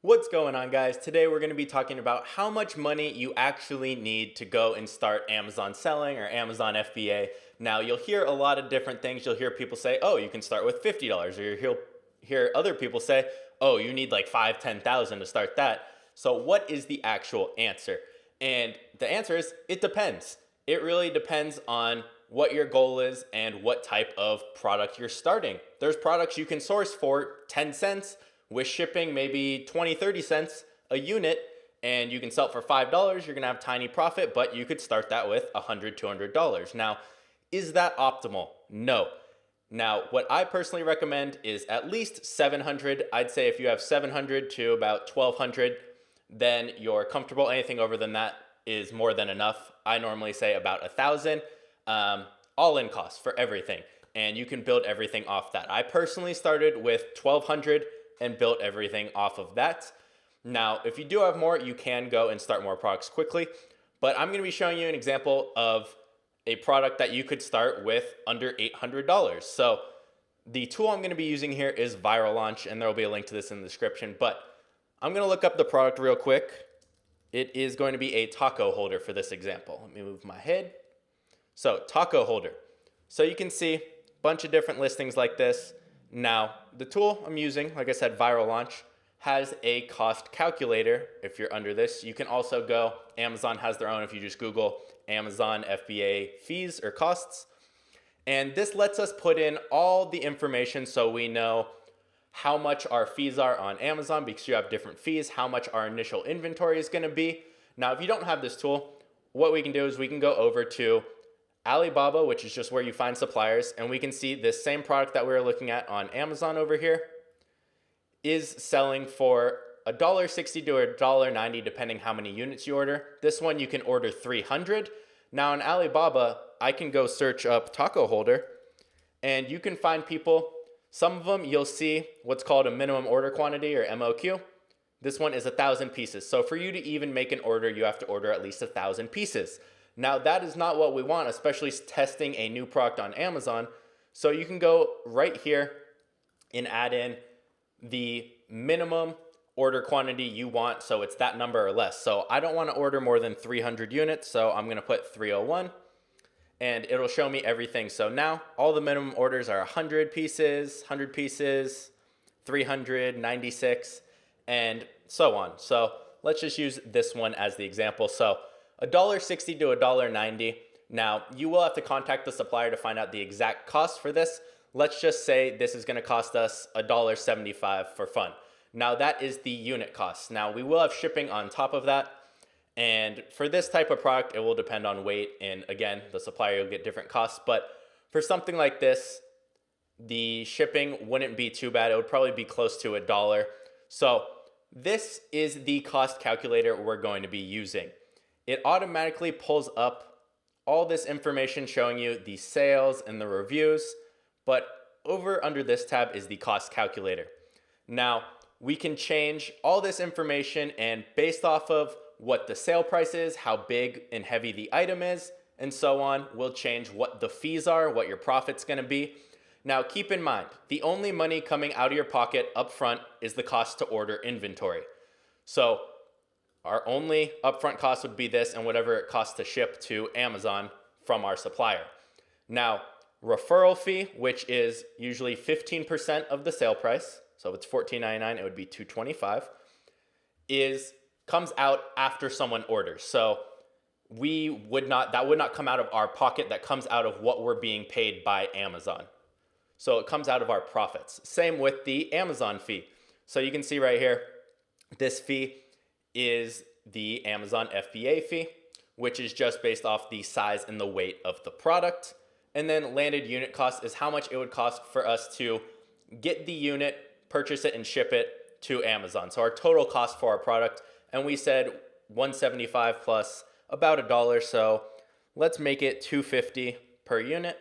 What's going on, guys? Today we're going to be talking about how much money you actually need to go and start Amazon selling or Amazon FBA. Now, you'll hear a lot of different things. You'll hear people say, oh, you can start with $50, or you'll hear other people say, oh, you need like 5, 10,000 to start that. So what is the actual answer? And the answer is, it depends. It really depends on what your goal is and what type of product you're starting. There's products you can source for 10 cents with shipping, maybe 20, 30 cents a unit, and you can sell it for $5. You're gonna have tiny profit, but you could start that with $100, $200. Now, is that optimal? No. Now, what I personally recommend is at least 700. I'd say if you have 700 to about 1200, then you're comfortable. Anything over than that is more than enough. I normally say about 1,000, all-in costs for everything, and you can build everything off that. I personally started with 1,200 and built everything off of that. Now, if you do have more, you can go and start more products quickly, but I'm gonna be showing you an example of a product that you could start with under $800. So the tool I'm gonna be using here is Viral Launch, and there will be a link to this in the description, but I'm gonna look up the product real quick. It is going to be a taco holder for this example. Let me move my head. So taco holder. So you can see a bunch of different listings like this. Now, the tool I'm using, like I said, Viral Launch, has a cost calculator. If you're under this, you can also go, Amazon has their own if you just Google Amazon FBA fees or costs. And this lets us put in all the information so we know how much our fees are on Amazon, because you have different fees, how much our initial inventory is gonna be. Now, if you don't have this tool, what we can do is we can go over to Alibaba, which is just where you find suppliers, and we can see this same product that we were looking at on Amazon over here is selling for $1.60 to $1.90 depending how many units you order. This one you can order 300. Now on Alibaba, I can go search up taco holder, and you can find people, some of them you'll see what's called a minimum order quantity or MOQ. This one is 1,000 pieces. So for you to even make an order, you have to order at least 1,000 pieces. Now, that is not what we want, especially testing a new product on Amazon. So you can go right here and add in the minimum order quantity you want, so it's that number or less. So I don't want to order more than 300 units, so I'm going to put 301, and it'll show me everything. So now all the minimum orders are 100 pieces, 396, and so on. So let's just use this one as the example. So $1.60 to $1.90. Now, you will have to contact the supplier to find out the exact cost for this. Let's just say this is going to cost us $1.75 for fun. Now, that is the unit cost. Now, we will have shipping on top of that. And for this type of product, it will depend on weight. And again, the supplier will get different costs. But for something like this, the shipping wouldn't be too bad. It would probably be close to $1. So this is the cost calculator we're going to be using. It automatically pulls up all this information showing you the sales and the reviews, but over under this tab is the cost calculator. Now, we can change all this information, and based off of what the sale price is, how big and heavy the item is, and so on, we'll change what the fees are, what your profit's gonna be. Now, keep in mind, the only money coming out of your pocket up front is the cost to order inventory. So our only upfront cost would be this and whatever it costs to ship to Amazon from our supplier. Now, referral fee, which is usually 15% of the sale price, so if it's $14.99, it would be $2.25, comes out after someone orders. So that would not come out of our pocket. That comes out of what we're being paid by Amazon. So it comes out of our profits. Same with the Amazon fee. So you can see right here, this fee is the Amazon FBA fee, which is just based off the size and the weight of the product. And then landed unit cost is how much it would cost for us to get the unit, purchase it, and ship it to Amazon. So our total cost for our product, and we said $175 plus about $1, so let's make it $250 per unit.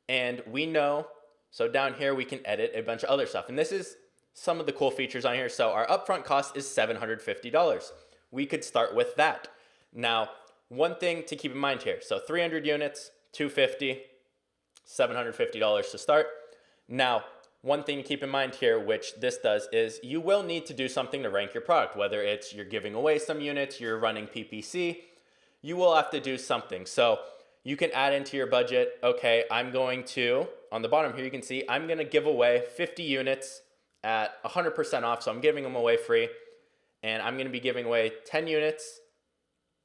And we know, so down here we can edit a bunch of other stuff. And this is some of the cool features on here. So our upfront cost is $750. We could start with that. Now, one thing to keep in mind here. So 300 units, $250, $750 to start. Now, one thing to keep in mind here, which this does, is you will need to do something to rank your product, whether it's you're giving away some units, you're running PPC, you will have to do something. So you can add into your budget, okay, I'm going to, on the bottom here, you can see, I'm gonna give away 50 units at 100% off, so I'm giving them away free, and I'm gonna be giving away 10 units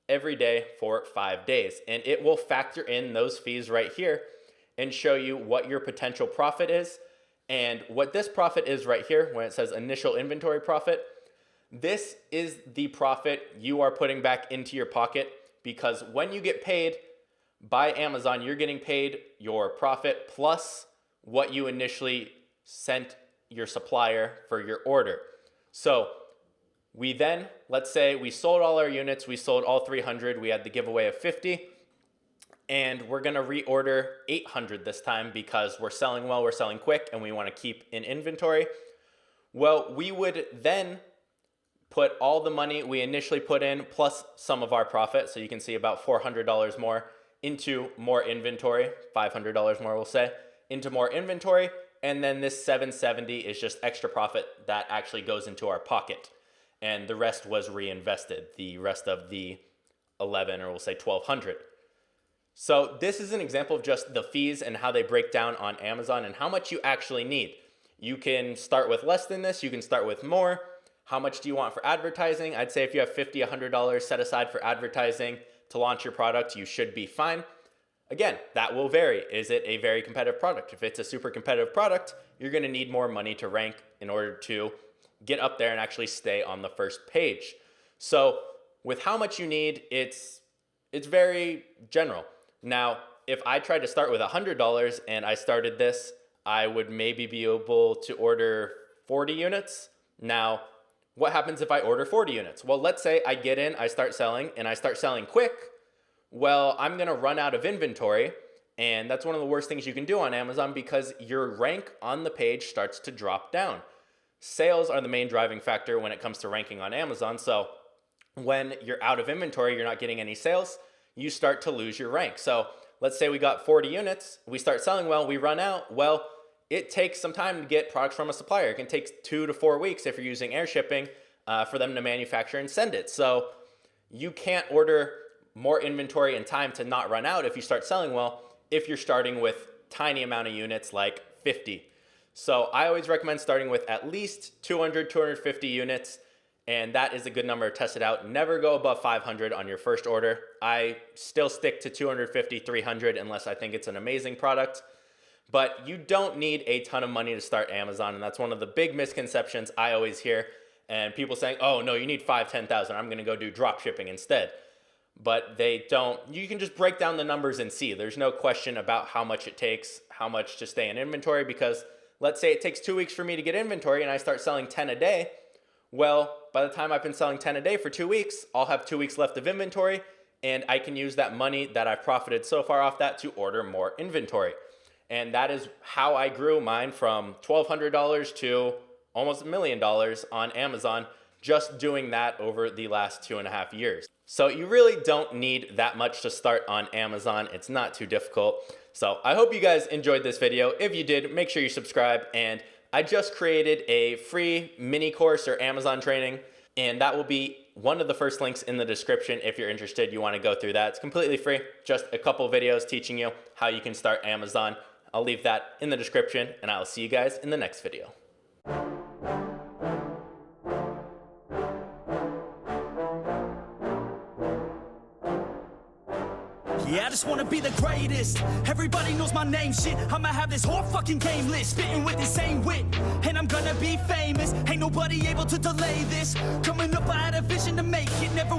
every day for 5 days. And it will factor in those fees right here and show you what your potential profit is. And what this profit is right here, when it says initial inventory profit, this is the profit you are putting back into your pocket, because when you get paid by Amazon, you're getting paid your profit plus what you initially sent your supplier for your order. So we then, let's say we sold all our units, we sold all 300, we had the giveaway of 50, and we're gonna reorder 800 this time because we're selling well, we're selling quick, and we wanna keep in inventory. Well, we would then put all the money we initially put in plus some of our profit, so you can see about $400 more, into more inventory, $500 more we'll say, into more inventory, and then this $770 is just extra profit that actually goes into our pocket. And the rest was reinvested, the rest of the 11, or we'll say 1,200. So this is an example of just the fees and how they break down on Amazon and how much you actually need. You can start with less than this, you can start with more. How much do you want for advertising? I'd say if you have $50, $100 set aside for advertising to launch your product, you should be fine. Again, that will vary. Is it a very competitive product? If it's a super competitive product, you're gonna need more money to rank in order to get up there and actually stay on the first page. So with how much you need, it's very general. Now, if I tried to start with $100 and I started this, I would maybe be able to order 40 units. Now, what happens if I order 40 units? Well, let's say I get in, I start selling, and I start selling quick. Well, I'm gonna run out of inventory, and that's one of the worst things you can do on Amazon because your rank on the page starts to drop down. Sales are the main driving factor when it comes to ranking on Amazon. So when you're out of inventory, you're not getting any sales, you start to lose your rank. So let's say we got 40 units, we start selling well, we run out. Well, it takes some time to get products from a supplier. It can take 2 to 4 weeks if you're using air shipping for them to manufacture and send it. So you can't order more inventory in time to not run out if you start selling well, if you're starting with tiny amount of units like 50. So I always recommend starting with at least 200, 250 units, and that is a good number to test it out. Never go above 500 on your first order. I still stick to 250, 300 unless I think it's an amazing product. But you don't need a ton of money to start Amazon, and that's one of the big misconceptions I always hear. And people saying, oh no, you need 5,000, 10,000, I'm gonna go do drop shipping instead. But they don't. You can just break down the numbers and see. There's no question about how much it takes, how much to stay in inventory, because let's say it takes 2 weeks for me to get inventory and I start selling 10 a day. Well, by the time I've been selling 10 a day for 2 weeks, I'll have 2 weeks left of inventory, and I can use that money that I've profited so far off that to order more inventory. And that is how I grew mine from $1,200 to almost $1 million on Amazon, just doing that over the last 2.5 years. So you really don't need that much to start on Amazon. It's not too difficult. So I hope you guys enjoyed this video. If you did, make sure you subscribe. And I just created a free mini course or Amazon training, and that will be one of the first links in the description. If you're interested, you want to go through that. It's completely free, just a couple videos teaching you how you can start Amazon. I'll leave that in the description, and I'll see you guys in the next video. Yeah, I just wanna be the greatest. Everybody knows my name, shit. I'ma have this whole fucking game list, spitting with the same wit, and I'm gonna be famous. Ain't nobody able to delay this. Coming up, I had a vision to make it. Never